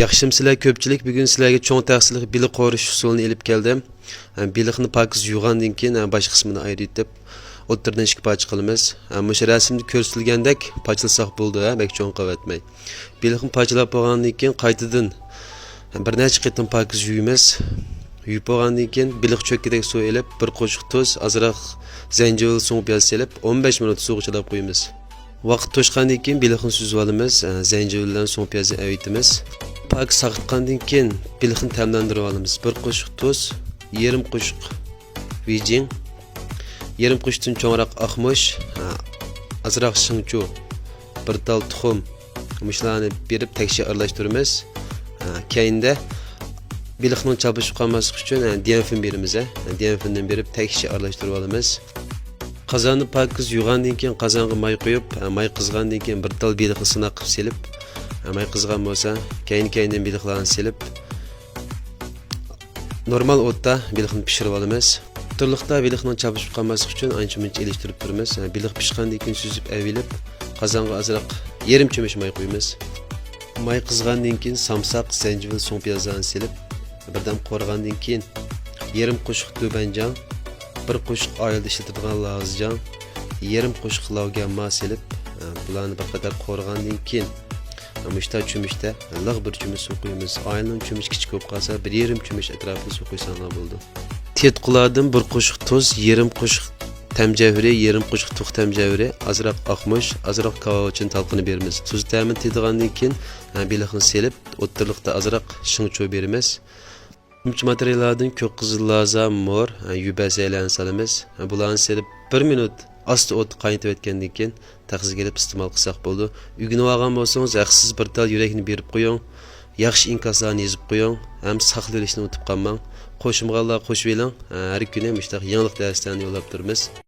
Yaxshim sizlar ko'pchilik bugun sizlarga cho'ng ta'sirli biliq qo'rish usulini elib keldim. Biliqni pokiz yuvgandan keyin bosh qismini ayirib o'ttirdan ikki parcha qilamiz. Mana rasmda ko'rsatilgandek parchalasak bo'ldi, bek cho'ng qavatmay. Biliqni parchalab bo'lgandan keyin qaytadan bir necha qitim pokiz yuyamiz. Yuvib bo'lgandan keyin biliq cho'kkidek suv elib, bir qoshiq tuz, azroq zanjavil so'ng piyoz selib 15 minut suvga chilab qo'yamiz. Vaqt to'shgandan keyin biliqni suzib olamiz, zanjavildan so'ng piyozni avaytamiz. Pak saqitqandan keyin biliqni ta'mlantirib olamiz. Bir qoshiq tuz, yarim qoshiq vijing, yarim qo'shdan cho'ngroq aqmush, azroq shingchu, bir tal tuxum, mushlarni berib tekshir aralashtiramiz. Keyinda biliqning chopishib qolmaslik uchun diafin beramiz. Diafindan berib tekshir aralashtirib olamiz. Qozonni pokiz yuvgandan keyin qozonga may qo'yib, may qizgandan keyin bir tal biliqni sinaq qilib selib, may qizgan bo'lsa, keyin biliqlarni selib, normal o'tda biliqni pishirib olamiz. Turliqda biliqning chopishib qolmaslik uchun ancha-muncha elishtirib turamiz. Biliq pishgandan keyin suzib avilib, qozonga azroq yarim cho'mich may qo'yamiz. May qizgandan keyin samsaq, zanjavil, so'ng piyozlarni selib, birdan qo'rgandan keyin yarim qoshiq do'banjan, bir qoshiq oyilda ishlatilgan lozjan, yarim qoshiq lavga selib, bularni bir qadar qo'rgandan keyin müşta çömüşte lag bir çömüş su qo'yamiz. Ayının çömüş kichik bo'lib qolsa, bir yarim çömüş atrofida suv qo'ysanlar bo'ldi. Tetqulardan bir qoshiq tuz, yarim qoshiq tamjavri, yarim qoshiq tux tamjavri, azroq aqmush, azroq kavochin talqini beramiz. Tuz ta'min tetigandan keyin biliqni selib, o'ttirliqda azroq shingcho beramiz. Qo'shimcha materiallardan ko'k qizil loza, mor, yubasaylarni solamiz. Bularni selib 1 minut asti o't qaynatib o'tgandan keyin taqsiga kelib iste'mol qilsak bo'ldi. Uyg'unib olgan bo'lsangiz, haqsiz bir tal yurakni berib qo'ying. Yaxshi inkaslarni yozib qo'ying. Ham saqlab olishni unutib qolmang. Qo'shimg'anlar qo'shib eling. Har kuni mushtaq yangilik darslarni yo'llab turamiz.